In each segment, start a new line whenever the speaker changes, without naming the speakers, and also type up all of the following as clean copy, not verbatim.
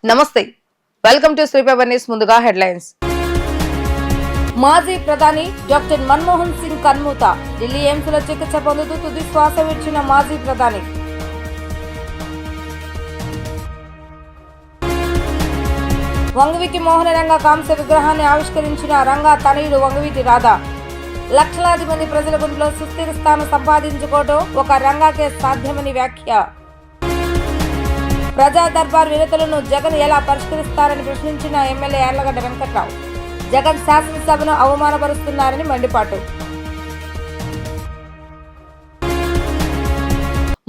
నమస్తే, welcome to శ్రీపేపర్ news. ముందుగా headlines. మాజీ ప్రధాని డాక్టర్ మన్మోహన్ సింగ్ కన్మూత. ఢిల్లీ ఎయిమ్స్ లో చికిత్స పొందుతూ తుది శ్వాస విడిచిన మాజీ ప్రధాని. వంగవీటి మోహనరంగ కాంస్య విగ్రహాన్ని ఆవిష్కరించిన రంగా తనయుడు వంగవీటి రాధా. లక్షలాది మంది ప్రజల గుండెలో సుస్థిర స్థానం సంపాదించుకోవడం ఒక రంగాకే సాధ్యమని వ్యాఖ్య. ప్రజా దర్బార్ వినతులను జగన్ ఎలా పరిష్కరిస్తారని ప్రశ్నించిన ఎమ్మెల్యే యార్లగడ్డ వెంకట్రావు. జగన్ శాసనసభను అవమానపరుస్తున్నారని మండిపాటు.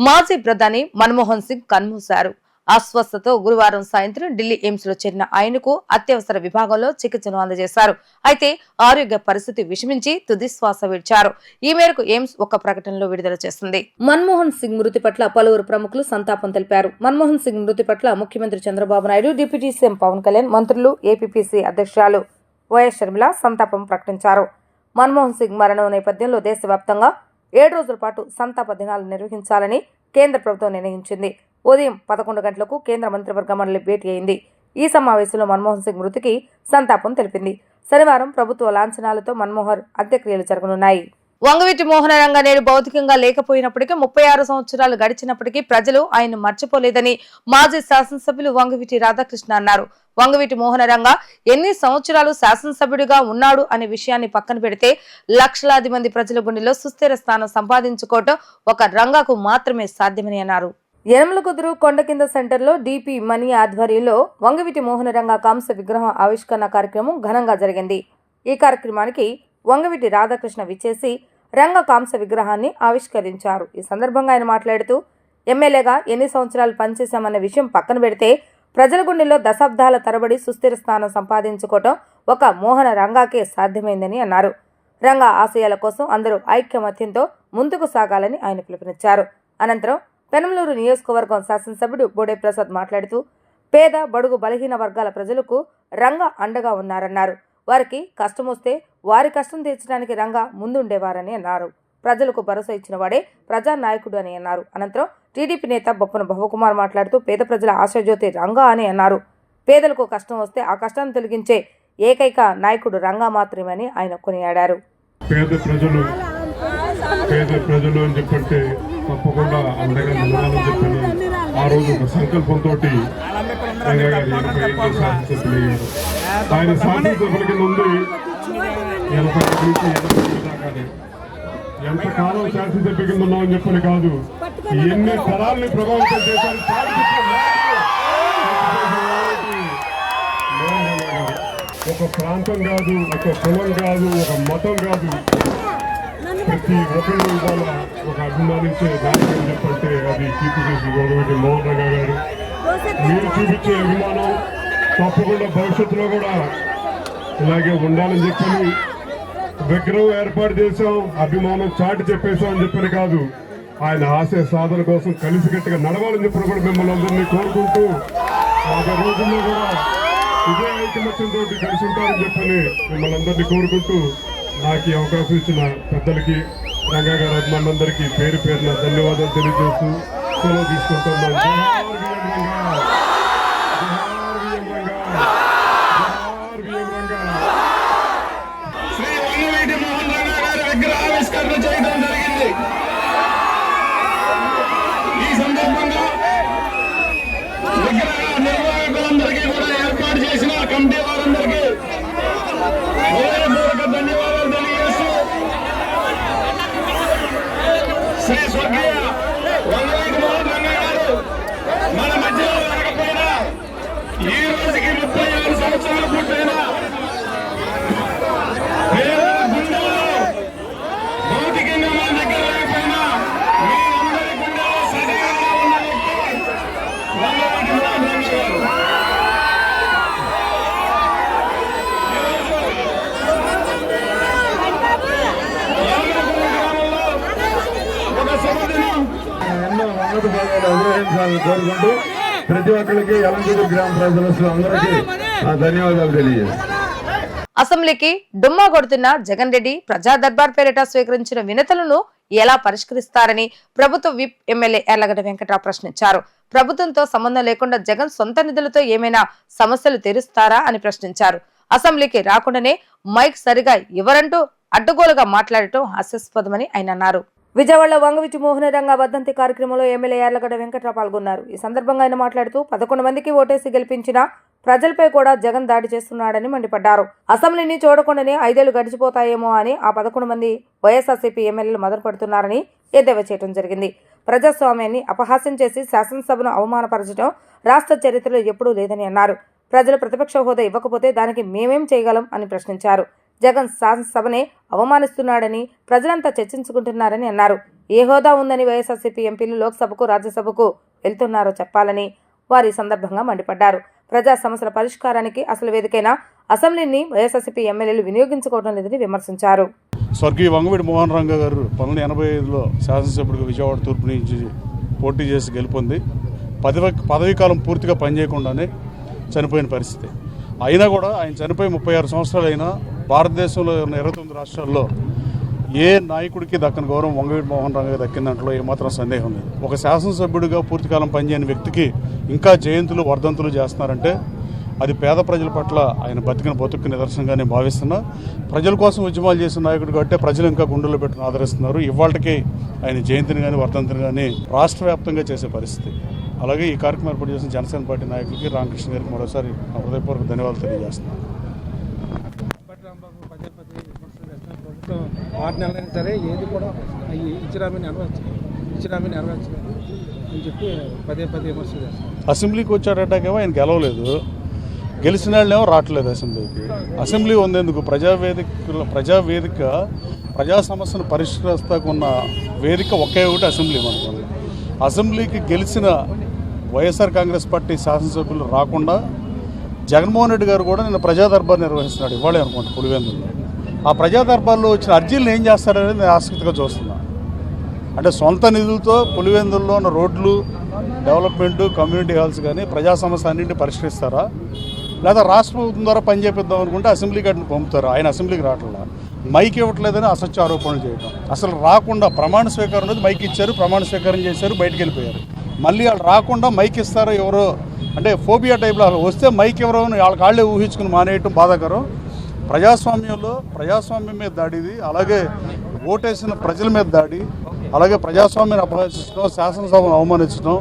మాజీ ప్రధాని మన్మోహన్ సింగ్ కన్మూశారు. అస్వస్థతో గురువారం సాయంత్రం ఢిల్లీ ఎయిమ్స్ లో చేరిన ఆయనకు అత్యవసర విభాగంలో చికిత్సను అందజేశారు. అయితే ఆరోగ్య పరిస్థితి విషమించి తుది శ్వాస విడిచారు. ఈ మేరకు ఎయిమ్స్ ఒక ప్రకటనలో విడుదల చేసింది. మన్మోహన్ సింగ్ మృతి పట్ల పలువురు ప్రముఖులు సంతాపం తెలిపారు. మన్మోహన్ సింగ్ మృతి పట్ల ముఖ్యమంత్రి చంద్రబాబు నాయుడు, డిప్యూటీ సీఎం పవన్ కళ్యాణ్, మంత్రులు, ఏపీపీసీ అధ్యక్షురాలు వైఎస్ షర్మిల సంతాపం ప్రకటించారు. మన్మోహన్ సింగ్ మరణం నేపథ్యంలో దేశవ్యాప్తంగా 7 రోజుల పాటు సంతాప దినాలు నిర్వహించాలని కేంద్ర ప్రభుత్వం నిర్ణయించింది. ఉదయం 11 గంటలకు కేంద్ర మంత్రివర్గ మండలి భేటీ అయింది. ఈ సమావేశంలో మన్మోహన్ సింగ్ మృతికి సంతాపం తెలిపింది. శనివారం ప్రభుత్వ లాంఛనాలతో మన్మోహన్ అంత్యక్రియలు జరగనున్నాయి. వంగవీటి మోహనరంగ నేడు భౌతికంగా లేకపోయినప్పటికీ 36 సంవత్సరాలు గడిచినప్పటికీ ప్రజలు ఆయన మర్చిపోలేదని మాజీ శాసనసభ్యులు వంగవీటి రాధాకృష్ణ అన్నారు. వంగవీటి మోహనరంగ ఎన్ని సంవత్సరాలు శాసనసభ్యుడిగా ఉన్నాడు అనే విషయాన్ని పక్కన పెడితే లక్షలాది మంది ప్రజల గుండెలో సుస్థిర స్థానం సంపాదించుకోవటం ఒక రంగాకు మాత్రమే సాధ్యమని అన్నారు. యనమలకుదురు కొండ కింద సెంటర్లో డిపి మనీ ఆధ్వర్యంలో వంగవీటి మోహనరంగ కాంస్య విగ్రహం ఆవిష్కరణ కార్యక్రమం ఘనంగా జరిగింది. ఈ కార్యక్రమానికి వంగవీటి రాధాకృష్ణ విచ్చేసి రంగ కాంస్య విగ్రహాన్ని ఆవిష్కరించారు. ఈ సందర్భంగా ఆయన మాట్లాడుతూ ఎమ్మెల్యేగా ఎన్ని సంవత్సరాలు పనిచేశామన్న విషయం పక్కన పెడితే ప్రజల గుండెల్లో దశాబ్దాల తరబడి సుస్థిర స్థానం సంపాదించుకోవటం ఒక మోహన రంగాకే సాధ్యమైందని అన్నారు. రంగ ఆశయాల కోసం అందరూ ఐక్యమత్యంతో ముందుకు సాగాలని ఆయన పిలుపునిచ్చారు. అనంతరం పెనమలూరు నియోజకవర్గం శాసనసభ్యుడు బోడే ప్రసాద్ మాట్లాడుతూ పేద బడుగు బలహీన వర్గాల ప్రజలకు రంగ అండగా ఉన్నారన్నారు. వారికి కష్టం వస్తే వారి కష్టం తీర్చడానికి రంగ ముందుండేవారని అన్నారు. ప్రజలకు భరోసా ఇచ్చిన వాడే ప్రజానాయకుడు అని అన్నారు. అనంతరం టీడీపీ నేత బొప్పన భవకుమార్ మాట్లాడుతూ పేద ప్రజల ఆశాజ్యోతి రంగ అని అన్నారు. పేదలకు కష్టం వస్తే ఆ కష్టాన్ని తొలగించే ఏకైక నాయకుడు రంగ మాత్రమేని ఆయన కొనియాడారు.
పేద ప్రజలు అని చెప్పంటే తప్పకుండా అండగా నిలవాలని చెప్పని ఆ రోజు ఒక సంకల్పంతో ఆయన శాసనసభల కింద ఉంది. 80 నుంచి 80 దాకానే ఎంతకాలం శాసనసభ కింద ఉన్నామని చెప్పని కాదు, ఎన్ని తరాలని ప్రభావితం చేశారు. ఒక ప్రాంతం కాదు, ఒక కులం కాదు, ఒక మతం కాదు, ప్రతి ఒక్కరు ఇవాళ ఒక అభిమానించే నాయకుడు చెప్పంటే అది కీర్తి చేసి వంగవీటి మోహన్ రంగ గారు. మీరు చూపించే అభిమానం తప్పకుండా భవిష్యత్తులో కూడా ఇలాగే ఉండాలని చెప్పని విగ్రహం ఏర్పాటు చేశాం, అభిమానం చాటి చెప్పేశాం అని చెప్పని కాదు, ఆయన ఆశయ సాధన కోసం కలిసికట్టుగా నడవాలని చెప్పని కూడా మిమ్మల్ని అందరినీ కోరుకుంటూ 50 రోజుల్లో కూడా ఇదే ఐకమత్యంతో కలిసి ఉంటారని చెప్పని మిమ్మల్ని అందరినీ కోరుకుంటూ నాకు ఈ అవకాశం ఇచ్చిన పెద్దలకి, రంగా గారి అభిమానులందరికీ పేరు పేరున ధన్యవాదాలు తెలియజేస్తూ సెలవు తీసుకుంటున్నాను.
శ్రీ వంగవీటి మోహన్ రంగ గారి విగ్రహావిష్కరణ చేయడం జరిగింది. ఈ సందర్భంగా విగ్రహ నిర్వాహకులందరికీ కూడా ఏర్పాటు చేసిన కమిటీ వారందరికీ హృదయపూర్వక ధన్యవాదాలు తెలియజేస్తూ శ్రీ స్వర్గీయ వంగవీటి మోహన్ రంగ గారు మన మధ్యలో లేకపోయినా ఈ రోజుకి 36 సంవత్సరాలు పూర్తయిన భౌతికంగా మన దగ్గర లేకపోయినా మీ అందరి గుండెలో సజీవంగా ఉన్న వ్యక్తి వంగవీటి మోహన్ రంగ గారు.
ఎన్నో ఉన్నత పదవులు అధిరోహించాలని కోరుకుంటూ ప్రతి ఒక్కరికి యలంగిరి గ్రామ ప్రజలు అందరికీ ధన్యవాదాలు తెలియజేస్తాను.
అసెంబ్లీకి డుమ్మా కొడుతున్న జగన్ రెడ్డి ప్రజా దర్బార్ పేరిట స్వీకరించిన వినతులను ఎలా పరిష్కరిస్తారని ప్రభుత్వ విప్ ఎమ్మెల్యే యార్లగడ్డ వెంకట్రావు ప్రశ్నించారు. ప్రభుత్వంతో సంబంధం లేకుండా జగన్ సొంత నిధులతో ఏమైనా సమస్యలు తీరుస్తారా అని ప్రశ్నించారు. అసెంబ్లీకి రాకుండానే మైక్ సరిగా ఎవరంటూ అడ్డగోలుగా మాట్లాడటం హాస్యాస్పదమని ఆయన అన్నారు. విజయవాడలో వంగవీటి మోహన రంగ వర్ధంతి కార్యక్రమంలో ఎమ్మెల్యే యార్లగడ్డ వెంకట్రావు పాల్గొన్నారు. ఈ సందర్భంగా ఆయన మాట్లాడుతూ 11 మందికి ఓటేసి గెలిపించిన ప్రజలపై కూడా జగన్ దాడి చేస్తున్నాడని మండిపడ్డారు. అసెంబ్లీని చూడకుండానే 5 ఏళ్లు గడిచిపోతాయేమో అని ఆ 11 మంది వైఎస్ఆర్సీపీ ఎమ్మెల్యేలు మొదలుపడుతున్నారని ఎద్దేవా చేయడం జరిగింది. ప్రజాస్వామ్యాన్ని అపహాస్యం చేసి శాసనసభను అవమానపరచడం రాష్ట్ర చరిత్రలో ఎప్పుడూ లేదని అన్నారు. ప్రజలు ప్రతిపక్ష హోదా ఇవ్వకపోతే దానికి మేమేం చేయగలం అని ప్రశ్నించారు. జగన్ శాసనసభనే అవమానిస్తున్నాడని ప్రజలంతా చర్చించుకుంటున్నారని అన్నారు. ఏ హోదా ఉందని వైఎస్ఆర్సీపీ ఎంపీలు లోక్సభకు రాజ్యసభకు వెళ్తున్నారో చెప్పాలని వారి సందర్భంగా మండిపడ్డారు. ప్రజా సమస్యల పరిష్కారానికి అసలు వేదికైన అసెంబ్లీని వైఎస్ఆర్సీపీ ఎమ్మెల్యేలు వినియోగించుకోవడం లేదని విమర్శించారు.
స్వర్గీయ వంగవీటి మోహన్ రంగ గారు 1985లో శాసనసభ్యుడిగా విజయవాడ తూర్పు నుంచి పోటీ చేసి గెలుపొంది పదవీ కాలం పూర్తిగా పనిచేయకుండానే చనిపోయిన పరిస్థితి. అయినా కూడా ఆయన చనిపోయి 36 సంవత్సరాలు అయినా భారతదేశంలో ఉన్న 29 రాష్ట్రాల్లో ఏ నాయకుడికి దక్కని గౌరవం వంగవీటి మోహన్ రంగ దక్కిన దాంట్లో ఏమాత్రం సందేహం లేదు. ఒక శాసనసభ్యుడిగా పూర్తికాలం పనిచేయని వ్యక్తికి ఇంకా జయంతులు వర్ధంతులు చేస్తున్నారంటే అది పేద ప్రజల పట్ల ఆయన బతికిన బతుకు నిదర్శనంగా నేను భావిస్తున్నా. ప్రజల కోసం ఉద్యమాలు చేసిన నాయకుడు కాబట్టి ప్రజలు ఇంకా గుండెల్లో పెట్టుకుని ఆదరిస్తున్నారు. ఇవాళకి ఆయన జయంతిని కానీ వర్ధంతిని కానీ రాష్ట్ర వ్యాప్తంగా చేసే పరిస్థితి. అలాగే ఈ కార్యక్రమం ఏర్పాటు చేసిన జనసేన పార్టీ నాయకులకి రామకృష్ణ గారికి మరోసారి హృదయపూర్వక ధన్యవాదాలు తెలియజేస్తున్నాను.
6 నెలలైనా సరే ఏది కూడా ఇచ్చిరామని నెరవేర్చలేదు అని చెప్పి పదే విమర్శ చేస్తారు.
అసెంబ్లీకి వచ్చాడటాకేమో ఆయన గెలవలేదు, గెలిచిన వాళ్ళేమో రావట్లేదు అసెంబ్లీకి. అసెంబ్లీ ఉందేందుకు? ప్రజావేదిక ప్రజా సమస్యను పరిష్కరిస్తాకున్న వేదిక ఒకే ఒకటి అసెంబ్లీ. మనకు అసెంబ్లీకి గెలిచిన వైఎస్ఆర్ కాంగ్రెస్ పార్టీ శాసనసభ్యులు రాకుండా జగన్మోహన్ రెడ్డి గారు కూడా నిన్న ప్రజా దర్బార్ నిర్వహిస్తున్నాడు. ఇవాళే అనుకోండి పులివెందుల్లో. ఆ ప్రజా దర్బార్లో వచ్చిన అర్జీలను ఏం చేస్తారనేది నేను ఆసక్తిగా చూస్తున్నాను. అంటే సొంత నిధులతో పులివెందుల్లో ఉన్న రోడ్లు డెవలప్మెంట్, కమ్యూనిటీ హాల్స్ కానీ ప్రజా సమస్య అన్నింటినీ పరిష్కరిస్తారా, లేదా రాష్ట్ర ప్రభుత్వం ద్వారా పని చేపిద్దాం అనుకుంటే అసెంబ్లీకి అటు పంపుతారు. ఆయన అసెంబ్లీకి రావట్లా, మైక్ ఇవ్వట్లేదని అసత్య ఆరోపణలు చేయడం. అసలు రాకుండా ప్రమాణ స్వీకారం అనేది మైక్ ఇచ్చారు, ప్రమాణ స్వీకారం చేశారు, బయటికి వెళ్ళిపోయారు. మళ్ళీ వాళ్ళు రాకుండా మైక్ ఇస్తారో ఎవరో అంటే ఫోబియా టైప్లో వస్తే మైక్ ఎవరో వాళ్ళకి వాళ్ళే ఊహించుకుని మానేయటం బాధాకరం. ప్రజాస్వామ్యంలో ప్రజాస్వామ్యం మీద దాడి ఇది. అలాగే ఓటేసిన ప్రజల మీద దాడి, అలాగే ప్రజాస్వామ్యాన్ని అపహరించడం, శాసనసభను అవమానించడం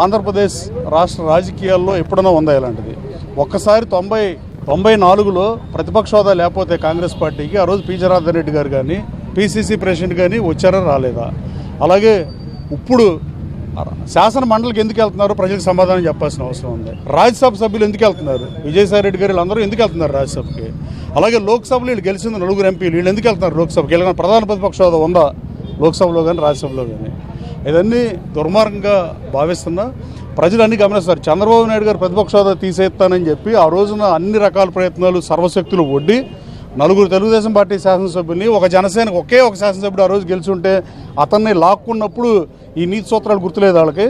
ఆంధ్రప్రదేశ్ రాష్ట్ర రాజకీయాల్లో ఎప్పుడైనా ఉందా ఇలాంటిది? ఒక్కసారి 94లో ప్రతిపక్ష హోదా లేకపోతే కాంగ్రెస్ పార్టీకి ఆ రోజు పి జనార్దన్ రెడ్డి గారు కానీ పిసిసి ప్రెసిడెంట్ కానీ వచ్చారా రాలేదా? అలాగే ఇప్పుడు శాసన మండలికి ఎందుకు వెళ్తున్నారు ప్రజలకు సమాధానం చెప్పాల్సిన అవసరం ఉంది. రాజ్యసభ సభ్యులు ఎందుకు వెళ్తున్నారు? విజయసాయి రెడ్డి గారు వీళ్ళందరూ ఎందుకు వెళ్తున్నారు రాజ్యసభకి? అలాగే లోక్సభలో వీళ్ళు గెలిచిన 4 ఎంపీలు వీళ్ళు ఎందుకు వెళ్తున్నారు లోక్సభకి? వీళ్ళ ప్రధాన ప్రతిపక్ష హోదా ఉందా లోక్సభలో కానీ రాజ్యసభలో కానీ? ఇవన్నీ దుర్మార్గంగా భావిస్తున్నా ప్రజలు అన్ని గమనిస్తారు. చంద్రబాబు నాయుడు గారు ప్రతిపక్ష హోదా తీసేస్తానని చెప్పి ఆ రోజున అన్ని రకాల ప్రయత్నాలు సర్వశక్తులు ఒడ్డి 4 తెలుగుదేశం పార్టీ శాసనసభ్యుల్ని ఒక జనసేనకు ఒకే ఒక శాసనసభ్యుడు ఆ రోజు గెలిచి ఉంటే అతన్ని లాక్కున్నప్పుడు ఈ నీతి సూత్రాలు గుర్తులేదు వాళ్ళకి.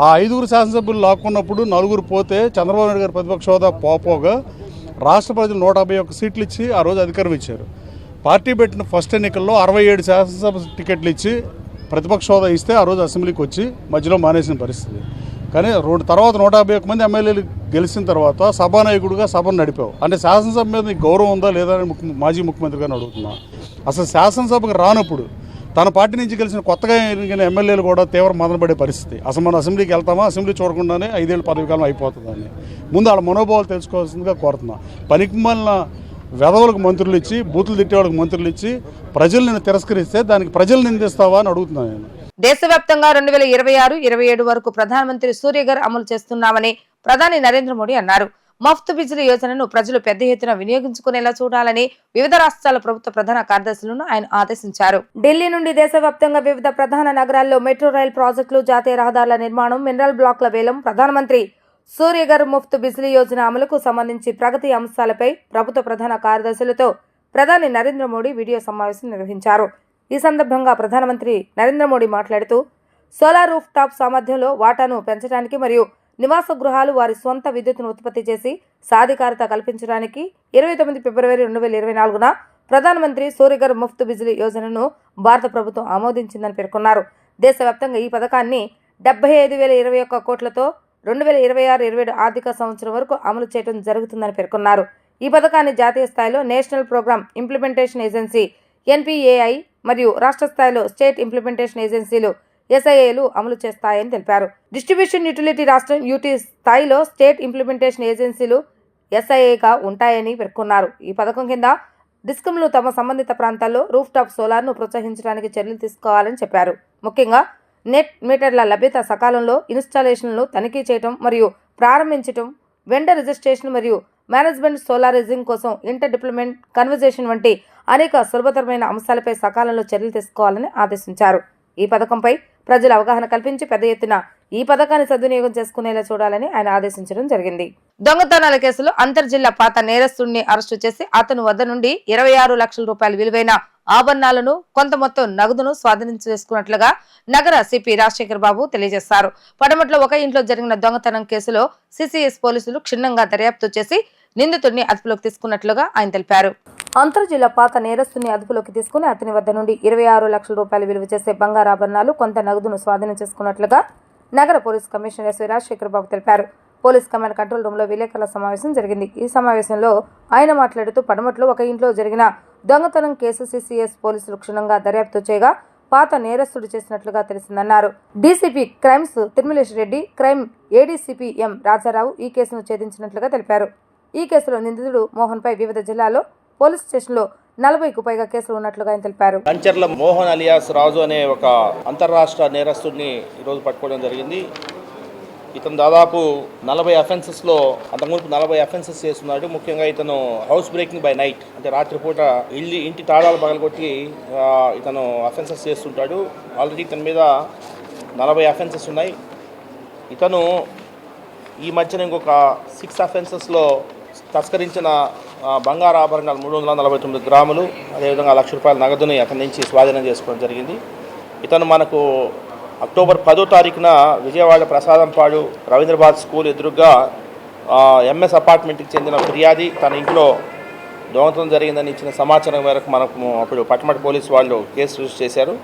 ఆ 5 శాసనసభ్యులు లాక్కున్నప్పుడు 4 పోతే చంద్రబాబు నాయుడు గారు ప్రతిపక్ష హోదా పోగా రాష్ట్ర ప్రజలు 151 సీట్లు ఇచ్చి ఆ రోజు అధికారం ఇచ్చారు. పార్టీ పెట్టిన ఫస్ట్ ఎన్నికల్లో 67 శాసనసభ టికెట్లు ఇచ్చి ప్రతిపక్ష హోదా ఇస్తే ఆ రోజు అసెంబ్లీకి వచ్చి మధ్యలో మానేసిన పరిస్థితి. కానీ తర్వాత 151 మంది ఎమ్మెల్యేలు గెలిచిన తర్వాత సభానాయకుడిగా సభను నడిపావు. అంటే శాసనసభ మీద నీకు గౌరవం ఉందా లేదా అని మాజీ ముఖ్యమంత్రి గారిని అడుగుతున్నా. అసలు శాసనసభకు రానప్పుడు తన పార్టీ నుంచి గెలిచిన కొత్తగా ఎన్నికైన ఎమ్మెల్యేలు కూడా తీవ్ర మదనపడే పరిస్థితి. అసలు మనం అసెంబ్లీకి వెళ్తామా, అసెంబ్లీ చూడకుండానే 5 ఏళ్ళ పదవి కాలం అయిపోతుందని ముందు వాళ్ళ మనోభావాలు తెలుసుకోవాల్సిందిగా కోరుతున్నా. పనికి మాలిన వెధవులకు మంత్రులు ఇచ్చి, బూతులు తిట్టేవాళ్ళకి మంత్రులు ఇచ్చి ప్రజల్ని తిరస్కరిస్తే దానికి ప్రజలు నిందిస్తావా అని అడుగుతున్నాను నేను.
దేశవ్యాప్తంగా 2026-27 వరకు ప్రధానమంత్రి సూర్యఘర్ అమలు చేస్తున్నామని ప్రధాని నరేంద్ర మోడీ అన్నారు. మఫ్త్ బిజిలీ యోజనను ప్రజలు పెద్ద ఎత్తున వినియోగించుకునేలా చూడాలని వివిధ రాష్ట్రాల ప్రభుత్వ ప్రధాన కార్యదర్శులను ఆయన ఆదేశించారు. ఢిల్లీ నుండి దేశవ్యాప్తంగా వివిధ ప్రధాన నగరాల్లో మెట్రో రైల్ ప్రాజెక్టులు, జాతీయ రహదారుల నిర్మాణం, మినరల్ బ్లాక్ల వేలం, ప్రధానమంత్రి సూర్యఘర్ ముఫ్త్ బిజిలీ యోజన అమలుకు సంబంధించి ప్రగతి అంశాలపై ప్రభుత్వ ప్రధాన కార్యదర్శులతో ప్రధాని నరేంద్ర మోడీ వీడియో సమావేశం నిర్వహించారు. ఈ సందర్భంగా ప్రధానమంత్రి నరేంద్ర మోడీ మాట్లాడుతూ సోలార్ రూఫ్ టాప్ సామర్థ్యంలో వాటాను పెంచడానికి మరియు నివాస గృహాలు వారి స్వంత విద్యుత్తును ఉత్పత్తి చేసి సాధికారత కల్పించడానికి 29 ఫిబ్రవరి 2024న ప్రధానమంత్రి సూర్యఘర్ ముఫ్త్ బిజిలీ యోజనను భారత ప్రభుత్వం ఆమోదించిందని పేర్కొన్నారు. దేశవ్యాప్తంగా ఈ పథకాన్ని 75,021 కోట్లతో 2026-27 ఆర్థిక సంవత్సరం వరకు అమలు చేయడం జరుగుతుందని పేర్కొన్నారు. ఈ పథకాన్ని జాతీయ స్థాయిలో national programme implementation agency NPAI మరియు రాష్ట్ర స్థాయిలో స్టేట్ ఇంప్లిమెంటేషన్ ఏజెన్సీలు SIAలు అమలు చేస్తాయని తెలిపారు. డిస్ట్రిబ్యూషన్ యూటిలిటీ రాష్ట్రం UT స్థాయిలో స్టేట్ ఇంప్లిమెంటేషన్ ఏజెన్సీలు SIAగా ఉంటాయని పేర్కొన్నారు. ఈ పథకం కింద డిస్కంలు తమ సంబంధిత ప్రాంతాల్లో రూఫ్ టాప్ సోలార్ను ప్రోత్సహించడానికి చర్యలు తీసుకోవాలని చెప్పారు. ముఖ్యంగా నెట్ మీటర్ల లభ్యత, సకాలంలో ఇన్స్టాలేషన్లను తనిఖీ చేయడం మరియు ప్రారంభించడం, వెండర్ రిజిస్ట్రేషన్ మరియు మేనేజ్మెంట్, సోలారిజింగ్ కోసం ఇంటర్ డిప్లొమెంట్ కన్వర్జేషన్ వంటి అనేక సులభతరమైన అంశాలపై సకాలంలో చర్యలు తీసుకోవాలని ఆదేశించారు. ఈ పథకంపై ప్రజలు అవగాహన కల్పించి పెద్ద ఎత్తున ఈ పథకాన్ని సద్వినియోగం చేసుకునేలా చూడాలని ఆయన ఆదేశించడం జరిగింది. దొంగతనాల కేసులో అంతర్జిల్లా పాత నేరస్తుడిని అరెస్టు చేసి అతని వద్ద నుండి 26 లక్షల రూపాయల విలువైన ఆభరణాలను, కొంత మొత్తం నగదును స్వాధీనం చేసుకున్నట్లుగా నగర సిపి రాజశేఖర్ బాబు తెలియజేశారు. పడమట్లో ఒక ఇంట్లో జరిగిన దొంగతనం కేసులో CCS పోలీసులు క్షుణ్ణంగా దర్యాప్తు చేసి నిందితుడిని అదుపులోకి తీసుకున్నట్లుగా ఆయన తెలిపారు. అంతర్జిల్లా పాత నేరస్తుని అదుపులోకి తీసుకుని అతని వద్ద నుండి 26 లక్షల రూపాయలు విలువ చేసే బంగారు ఆభరణాలు, కొంత నగదును స్వాధీనం చేసుకున్నట్లుగా నగర పోలీస్ కమిషనర్ ఎస్వి రాజశేఖర్ బాబు తెలిపారు. పోలీస్ కమాండ్ కంట్రోల్ రూమ్ లో విలేకరుల సమావేశం జరిగింది. ఈ సమావేశంలో ఆయన మాట్లాడుతూ పడమట్లో ఒక ఇంట్లో జరిగిన దొంగతనం కేసు CCS పోలీసులు క్షుణ్ణంగా దర్యాప్తు చేయగా పాత నేరస్తుడు చేసినట్లుగా తెలిసిందన్నారు. DCP crimes Tirumalesh Reddy, crime ADCP M Rajarao ఈ కేసును ఛేదించినట్లుగా తెలిపారు. ఈ కేసులో నిందితుడు మోహన్ పై వివిధ జిల్లాల్లో పోలీస్ స్టేషన్లో 40కు పైగా కేసులు ఉన్నట్లుగా ఆయన తెలిపారు.
కంచర్ల మోహన్ అలియాస్ రాజు అనే ఒక అంతర్రాష్ట్ర నేరస్తుడిని ఈరోజు పట్టుకోవడం జరిగింది. ఇతను దాదాపు 40 అఫెన్సెస్లో అంతకుముందు 40 అఫెన్సెస్ చేస్తున్నాడు. ముఖ్యంగా ఇతను హౌస్ బ్రేకింగ్ బై నైట్, అంటే రాత్రిపూట ఇంటి తాళాలు పగలగొట్టి ఇతను అఫెన్సెస్ చేస్తుంటాడు. ఆల్రెడీ ఇతని మీద 40 అఫెన్సెస్ ఉన్నాయి. ఇతను ఈ మధ్యన ఇంకొక 6 అఫెన్సెస్లో తస్కరించిన బంగారు ఆభరణాలు 349 గ్రాములు, అదేవిధంగా 1 లక్ష రూపాయల నగదుని అతని నుంచి స్వాధీనం చేసుకోవడం జరిగింది. ఇతను మనకు అక్టోబర్ 10వ తారీఖున విజయవాడ ప్రసాదంపాడు రవీంద్రబాద్ స్కూల్ ఎదురుగా MS అపార్ట్మెంట్కి చెందిన ఫిర్యాది తన ఇంట్లో దొంగతనం జరిగిందని ఇచ్చిన సమాచారం మేరకు మనకు అప్పుడు పట్టమటి పోలీసు వాళ్ళు కేసు రిజిస్టర్ చేశారు.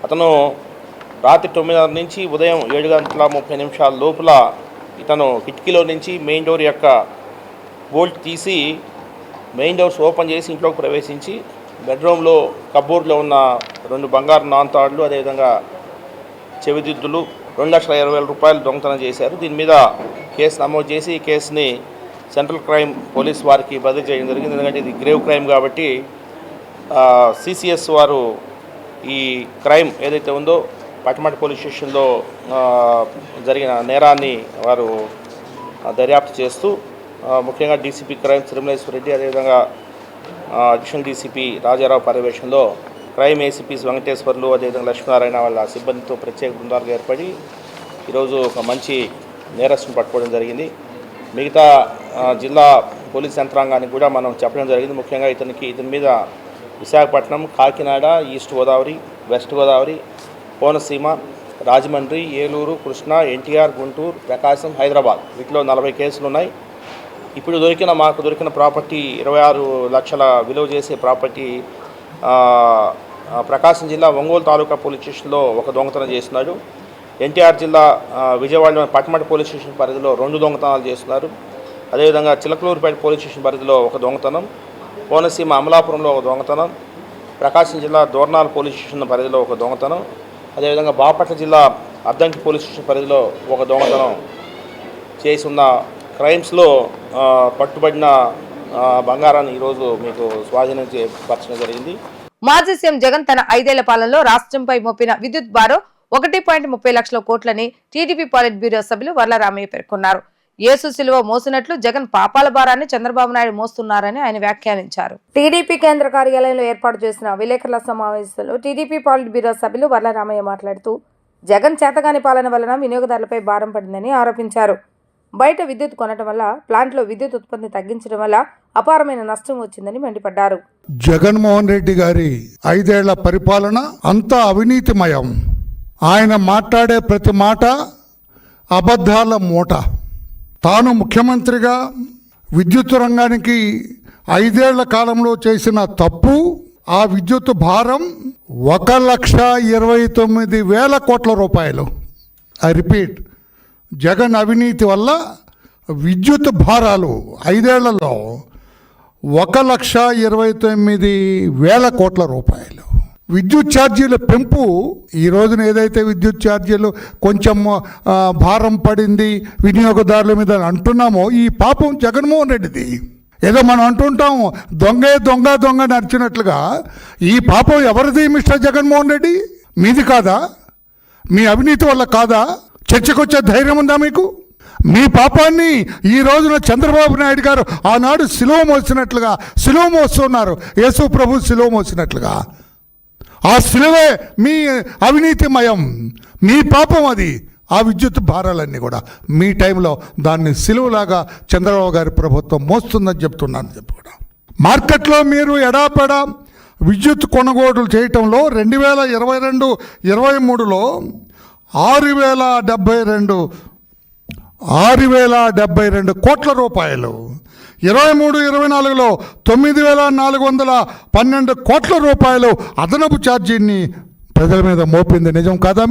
అతను రాత్రి 9:30 నుంచి ఉదయం 7:30 లోపల ఇతను కిటికీలో నుంచి మెయిన్ డోర్ యొక్క బోల్ట్ తీసి మెయిన్ డోర్స్ ఓపెన్ చేసి ఇంట్లోకి ప్రవేశించి బెడ్రూమ్లో కబోర్డ్లో ఉన్న 2 బంగారు నాంతాడులు, అదేవిధంగా చెవిదిద్దులు, 2,20,000 రూపాయలు దొంగతనం చేశారు. దీని మీద కేసు నమోదు చేసి ఈ కేసుని సెంట్రల్ క్రైమ్ పోలీస్ వారికి బదిలీ చేయడం జరిగింది. ఎందుకంటే ఇది గ్రేవ్ క్రైమ్ కాబట్టి CCS వారు ఈ క్రైమ్ ఏదైతే ఉందో పట్టమటి పోలీస్ స్టేషన్లో జరిగిన నేరాన్ని వారు దర్యాప్తు చేస్తూ ముఖ్యంగా DCP క్రైమ్ తిరుమలేష్ రెడ్డి, అదేవిధంగా అడిషనల్ DCP రాజారావు పర్యవేక్షణలో క్రైమ్ ACPs వెంకటేశ్వర్లు, అదేవిధంగా లక్ష్మీనారాయణ వాళ్ళ సిబ్బందితో ప్రత్యేక బృందాలుగా ఏర్పడి ఈరోజు ఒక మంచి నేరస్తుని పట్టుకోవడం జరిగింది. మిగతా జిల్లా పోలీస్ యంత్రాంగానికి కూడా మనం చెప్పడం జరిగింది. ముఖ్యంగా ఇతని మీద Visakhapatnam, Kakinada, east Godavari, west Godavari, Konaseema, Rajahmundry, Eluru, Krishna, NTR, Guntur, Prakasam, Hyderabad వీటిలో 40 కేసులు ఉన్నాయి. ఇప్పుడు మాకు దొరికిన ప్రాపర్టీ 26 లక్షల విలువ చేసే ప్రాపర్టీ ప్రకాశం జిల్లా ఒంగోలు తాలూకా పోలీస్ స్టేషన్లో ఒక దొంగతనం చేస్తున్నాడు. NTR జిల్లా విజయవాడ పట్టమటి పోలీస్ స్టేషన్ పరిధిలో 2 దొంగతనాలు చేస్తున్నారు. అదేవిధంగా చిలకలూరుపేట పోలీస్ స్టేషన్ పరిధిలో ఒక దొంగతనం, కోనసీమ అమలాపురంలో ఒక దొంగతనం, ప్రకాశం జిల్లా దోర్నాల్ పోలీస్ స్టేషన్ పరిధిలో ఒక దొంగతనం, అదేవిధంగా బాపట్ల జిల్లా అద్దంకి పోలీస్ స్టేషన్ పరిధిలో ఒక దొంగతనం చేసి ఉన్న క్రైమ్స్లో పట్టుబడిన బంగారాన్ని ఈరోజు మీకు స్వాధీనం పరచడం జరిగింది.
మాజీ సీఎం జగన్ తన 5 ఏళ్ల పాలనలో రాష్ట్రంపై మోపిన విద్యుత్ భారో 1.30 లక్షల కోట్లని టీడీపీ పాలిట్ బ్యూరో సభ్యులు వర్లరామయ్య పేర్కొన్నారు. యేసు సిలువ మోసినట్లు జగన్ పాపాల భారాన్ని చంద్రబాబు నాయుడు మోస్తున్నారని ఆయన వ్యాఖ్యానించారు. టీడీపీ కేంద్ర కార్యాలయంలో ఏర్పాటు చేసిన విలేకరుల సమావేశంలో టీడీపీ పాలిట్ బ్యూరో సభ్యులు వర్లరామయ్య మాట్లాడుతూ జగన్ చేతగాని పాలన వలన వినియోగదారులపై భారం పడిందని ఆరోపించారు. బయట విద్యుత్ కొనటం వల్ల ప్లాంట్లో విద్యుత్ ఉత్పత్తి తగ్గించడం వల్ల అపారమైన నష్టం వచ్చిందని మండిపడ్డారు.
జగన్మోహన్ రెడ్డి గారి 5 ఏళ్ల పరిపాలన అంతా అవినీతిమయం. ఆయన మాట్లాడే ప్రతి మాట అబద్ధాల మూట. తాను ముఖ్యమంత్రిగా విద్యుత్ రంగానికి 5 ఏళ్ల కాలంలో చేసిన తప్పు, ఆ విద్యుత్ భారం 1,29,000 కోట్ల రూపాయలు. ఐ రిపీట్, జగన్ అవినీతి వల్ల విద్యుత్ భారాలు 5 ఏళ్లలో 1,29,000 కోట్ల రూపాయలు. విద్యుత్ ఛార్జీల పెంపు, ఈ రోజున ఏదైతే విద్యుత్ ఛార్జీలు కొంచెం భారం పడింది వినియోగదారుల మీద అంటున్నామో, ఈ పాపం జగన్మోహన్ రెడ్డిది. ఏదో మనం అంటుంటాము దొంగే దొంగ దొంగ నడిచినట్లుగా, ఈ పాపం ఎవరిది మిస్టర్ జగన్మోహన్ రెడ్డి? మీది కాదా? మీ అవినీతి వల్ల కాదా? చర్చకొచ్చే ధైర్యం ఉందా మీకు? మీ పాపాన్ని ఈ రోజున చంద్రబాబు నాయుడు గారు ఆనాడు సిలువ మోసినట్లుగా సిలువ మోస్తున్నారు. యేసు ప్రభు సిలువ మోసినట్లుగా ఆ సిలువే మీ అవినీతిమయం, మీ పాపం అది. ఆ విద్యుత్ భారాలన్నీ కూడా మీ టైంలో దాన్ని సిలువలాగా చంద్రబాబు గారి ప్రభుత్వం మోస్తుందని చెప్తున్నాను. కూడా మార్కెట్లో మీరు ఎడాపెడా విద్యుత్ కొనుగోలు చేయటంలో 2022-23లో 6,072 కోట్ల రూపాయలు, 23-24లో 9,412 కోట్ల రూపాయలు అదనపు ఛార్జీని ప్రజల మీద మోపింది. నిజం కాదా?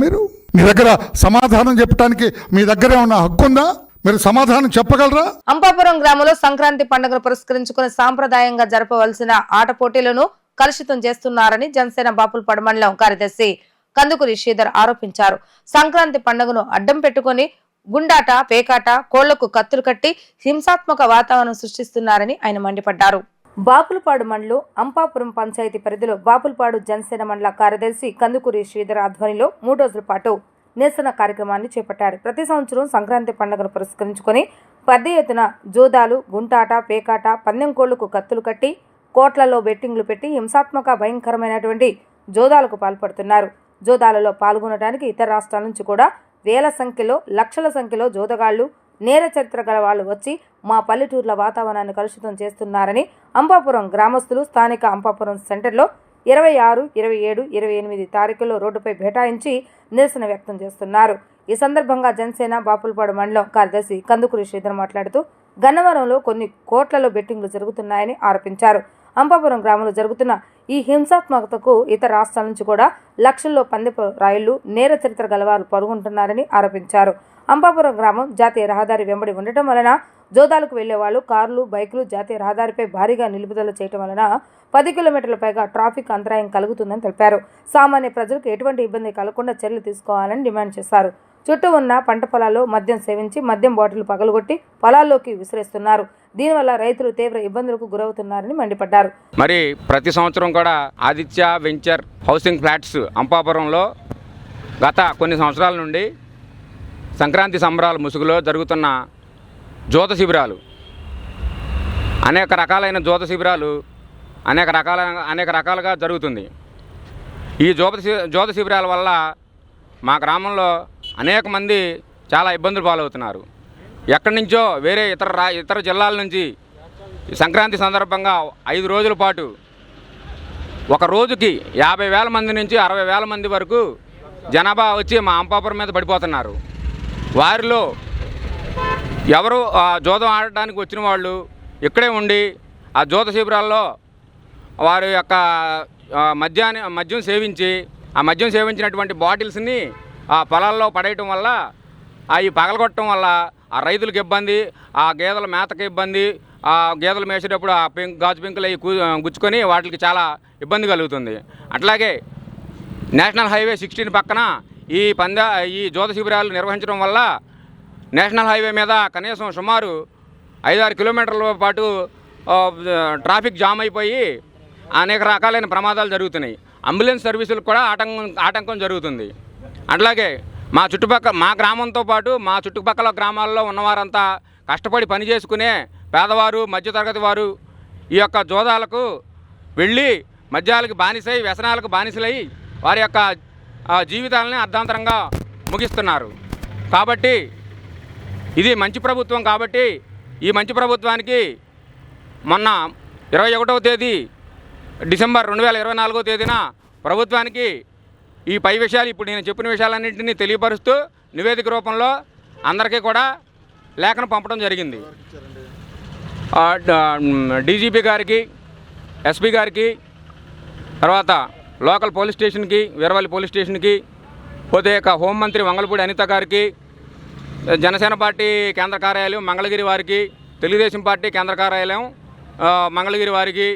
మీ దగ్గర సమాధానం చెప్పడానికి మీ దగ్గర ఉన్న హక్కు ఉందా? మీరు సమాధానం చెప్పగలరా?
అంపాపురం గ్రామంలో సంక్రాంతి పండుగను పురస్కరించుకుని సాంప్రదాయంగా జరపవలసిన ఆట పోటీలను కలుషితం చేస్తున్నారని జనసేన బాపులపాడు మండలం కార్యదర్శి కందుకూరి శ్రీధర్ ఆరోపించారు. సంక్రాంతి పండుగను అడ్డం పెట్టుకుని గుండాట, పేకాట, కోళ్లకు కత్తులు కట్టి హింసాత్మక వాతావరణం సృష్టిస్తున్నారని ఆయన మండిపడ్డారు. బాపులపాడు మండలం అంపాపురం పంచాయతీ పరిధిలో బాపులపాడు జనసేన మండల కార్యదర్శి కందుకూరి శ్రీధర్ ఆధ్వర్యంలో 3 రోజుల పాటు నిరసన కార్యక్రమాన్ని చేపట్టారు. ప్రతి సంవత్సరం సంక్రాంతి పండుగను పురస్కరించుకొని పెద్ద ఎత్తున జూదాలు, గుంటాట, పేకాట, పందెం కోళ్లకు కత్తులు కట్టి కోట్లలో బెట్టింగ్లు పెట్టి హింసాత్మక భయంకరమైనటువంటి జోదాలకు పాల్పడుతున్నారు. జోదాలలో పాల్గొనడానికి ఇతర రాష్ట్రాల నుంచి కూడా వేల సంఖ్యలో, లక్షల సంఖ్యలో జోదగాళ్లు, నేర చరిత్ర గల వాళ్ళు వచ్చి మా పల్లెటూర్ల వాతావరణాన్ని కలుషితం చేస్తున్నారని అంపాపురం గ్రామస్తులు స్థానిక అంపాపురం సెంటర్లో 26, 27, 28 తారీఖుల్లో రోడ్డుపై బైఠాయించి నిరసన వ్యక్తం చేస్తున్నారు. ఈ సందర్భంగా జనసేన బాపులపాడు మండలం కార్యదర్శి కందుకూరి శ్రీధర్ మాట్లాడుతూ గన్నవరంలో కొన్ని కోట్లలో బెట్టింగ్లు జరుగుతున్నాయని ఆరోపించారు. అంపాపురం గ్రామంలో జరుగుతున్న ఈ హింసాత్మకతకు ఇతర రాష్ట్రాల నుంచి కూడా లక్షల్లో పందెపు రైళ్లు, నేర చరిత్ర గలవారు పాల్గొంటున్నారని ఆరోపించారు. అంపాపురం గ్రామం జాతీయ రహదారి వెంబడి ఉండటం వలన జోదాలకు వెళ్లే వాళ్ళు కార్లు, బైకులు జాతీయ రహదారిపై భారీగా నిలుపుదల చేయడం వలన 10 కిలోమీటర్ల పైగా ట్రాఫిక్ అంతరాయం కలుగుతుందని తెలిపారు. సామాన్య ప్రజలకు ఎటువంటి ఇబ్బంది కలగకుండా చర్యలు తీసుకోవాలని డిమాండ్ చేశారు. చుట్టూ ఉన్న పంట పొలాల్లో మద్యం సేవించి మద్యం బాటిల్ పగలగొట్టి పొలాల్లోకి విసిరేస్తున్నారు. దీనివల్ల రైతులు తీవ్ర ఇబ్బందులకు గురవుతున్నారని మండిపడ్డారు.
మరి ప్రతి సంవత్సరం కూడా ఆదిత్య వెంచర్ హౌసింగ్ ఫ్లాట్స్ అంపాపురంలో గత కొన్ని సంవత్సరాల నుండి సంక్రాంతి సంబరాల ముసుగులో జరుగుతున్న జోత శిబిరాలు, అనేక రకాలైన జోత శిబిరాలు అనేక రకాలుగా జరుగుతుంది. ఈ జోత శిబిరాల వల్ల మా గ్రామంలో అనేక మంది చాలా ఇబ్బందులు పాలవుతున్నారు. ఎక్కడి నుంచో వేరే ఇతర జిల్లాల నుంచి సంక్రాంతి సందర్భంగా 5 రోజుల పాటు ఒక రోజుకి 50,000 మంది నుంచి 60,000 మంది వరకు జనాభా వచ్చి మా అంపాపురం మీద పడిపోతున్నారు. వారిలో ఎవరు జోదం ఆడటానికి వచ్చిన వాళ్ళు ఇక్కడే ఉండి ఆ జోత శిబిరాల్లో వారి యొక్క మద్యం సేవించి ఆ మద్యం సేవించినటువంటి బాటిల్స్ని ఆ పొలాల్లో పడేయటం వల్ల అవి పగలగొట్టడం వల్ల ఆ రైతులకు ఇబ్బంది, ఆ గేదెల మేతకి ఇబ్బంది, ఆ గేదెలు మేసేటప్పుడు ఆ గాజు పెంకులు అవి గుచ్చుకొని వాటికి చాలా ఇబ్బంది కలుగుతుంది. అట్లాగే నేషనల్ హైవే 16 పక్కన ఈ జోత శిబిరాలు నిర్వహించడం వల్ల నేషనల్ హైవే మీద కనీసం సుమారు 5-6 కిలోమీటర్ల పాటు ట్రాఫిక్ జామ్ అయిపోయి అనేక రకాలైన ప్రమాదాలు జరుగుతున్నాయి. అంబులెన్స్ సర్వీసులకు కూడా ఆటంకం జరుగుతుంది. అట్లాగే మా గ్రామంతో పాటు మా చుట్టుపక్కల గ్రామాల్లో ఉన్నవారంతా కష్టపడి పని చేసుకునే పేదవారు, మధ్యతరగతి వారు ఈ యొక్క జోదాలకు వెళ్ళి మద్యాలకు బానిసై, వ్యసనాలకు బానిసలై వారి యొక్క జీవితాలని అర్ధాంతరంగా ముగిస్తున్నారు. కాబట్టి ఇది మంచి ప్రభుత్వం. కాబట్టి ఈ మంచి ప్రభుత్వానికి మొన్న 21వ తేదీ డిసెంబర్ 2024వ తేదీన ప్రభుత్వానికి ఈ పై విషయాలు, ఇప్పుడు నేను చెప్పిన విషయాలన్నింటినీ తెలియపరుస్తూ నివేదిక రూపంలో అందరికీ కూడా లేఖను పంపడం జరిగింది. డీజీపీ గారికి, ఎస్పీ గారికి, తర్వాత లోకల్ పోలీస్ స్టేషన్కి, వీరవల్లి పోలీస్ స్టేషన్కి, పోతే హోంమంత్రి వంగలపూడి అనిత గారికి, జనసేన పార్టీ కేంద్ర కార్యాలయం మంగళగిరి వారికి, తెలుగుదేశం పార్టీ కేంద్ర కార్యాలయం మంగళగిరి వారికి,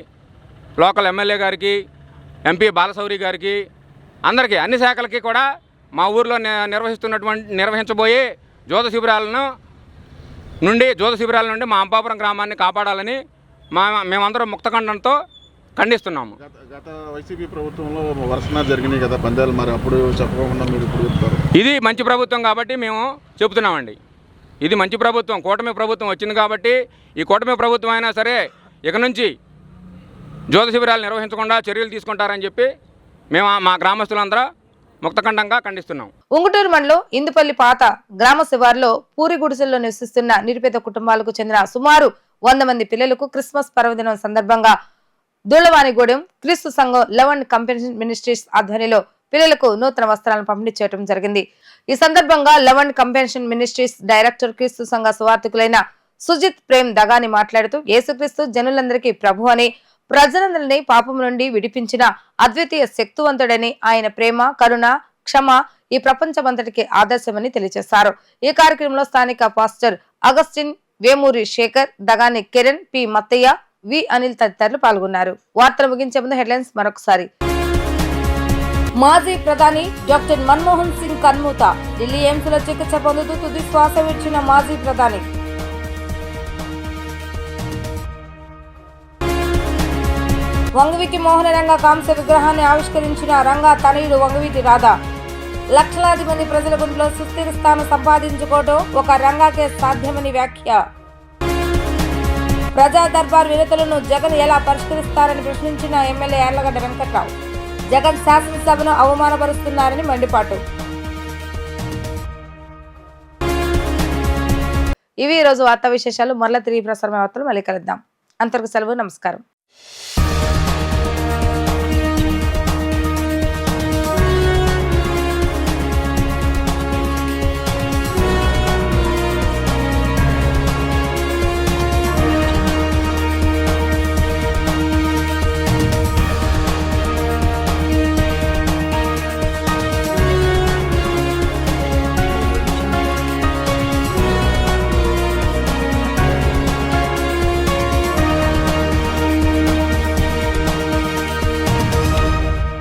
లోకల్ ఎమ్మెల్యే గారికి, ఎంపీ బాలశౌరి గారికి, అందరికీ అన్ని శాఖలకి కూడా మా ఊర్లో నిర్వహించబోయే జ్యోతి శిబిరాల నుండి మా అంపాపురం గ్రామాన్ని కాపాడాలని మేమందరం ముక్తఖండంతో ఖండిస్తున్నాము.
గత వైసీపీ ప్రభుత్వంలో వరుసగా జరిగినాయి కదా పందాలు, మరి అప్పుడు చెప్పకుండా మీరు ఇప్పుడు చెప్తారు.
ఇది మంచి ప్రభుత్వం కాబట్టి మేము చెబుతున్నామండి. ఇది మంచి ప్రభుత్వం, కూటమి ప్రభుత్వం వచ్చింది కాబట్టి ఈ కూటమి ప్రభుత్వం అయినా సరే ఇక నుంచి జ్యోతి శిబిరాలు నిర్వహించకుండా చర్యలు తీసుకుంటారని చెప్పి మేము మా గ్రామస్తులందరూ ముక్తఖండంగా ఖండిస్తున్నాం.
ఉంగుటూరు మండలం ఇందుపల్లి పాత గ్రామ శివారులో పూరి గుడిసెల్లో నివసిస్తున్న నిరుపేద కుటుంబాలకు చెందిన సుమారు 100 మంది పిల్లలకు క్రిస్మస్ పర్వదినం సందర్భంగా దుళ్లవానిగూడెం క్రీస్తు సంఘం లెవెన్ కంపెన్షన్ మినిస్ట్రీస్ ఆధ్వర్యంలో పిల్లలకు నూతన వస్త్రాలను పంపిణీ చేయడం జరిగింది. ఈ సందర్భంగా లెవెన్ కంపెన్షన్ మినిస్ట్రీస్ డైరెక్టర్ క్రీస్తు సంఘ సువార్థికులైన సుజిత్ ప్రేమ్ దగాని మాట్లాడుతూ యేసుక్రీస్తు జనులందరికీ ప్రభు అని, ప్రజలందరినీ పాపం నుండి విడిపించిన అద్వితీయ శక్తివంతుడని, ఆయన ప్రేమ, కరుణ, క్షమ ఈ ప్రపంచమంతటికి ఆదర్శమని తెలియజేశారు. ఈ కార్యక్రమంలో స్థానిక pastor Augustine, Vemuri Shekar, Dagani Kiran, P Mathaiah, V Anil తదితరులు పాల్గొన్నారు. వార్తలు ముగించే ముందు హెడ్లైన్స్ మరొకసారి. మాజీ ప్రధాని డాక్టర్ మన్మోహన్ సింగ్ కన్మూత ఢిల్లీ ఎయిమ్స్ లో చికిత్స పొందుతూ తుది శ్వాస విడిచిన మాజీ ప్రధాని. వంగవీటి మోహన రంగ కాంస్య విగ్రహాన్ని ఆవిష్కరించిన రంగా తనయుడు వంగవీటి రాధా. లక్షలాది మంది ప్రజల గుండెలో సుస్థిర స్థానం సంపాదించుకోవడం ఒక రంగాకే సాధ్యమని వ్యాఖ్య. ప్రజా దర్బార్ వినతులను జగన్ ఎలా పరిష్కరిస్తారని ప్రశ్నించిన ఎమ్మెల్యే యార్లగడ్డ వెంకట్రావు. జగన్ శాసనసభను అవమానపరుస్తున్నారని మండిపాటు. ఇవి ఈ రోజు వార్తా విశేషాలు. మరలా తిరిగి ప్రసారమైన వార్తలు మళ్ళీ కలుద్దాం. అంతవరకు సెలవు. నమస్కారం.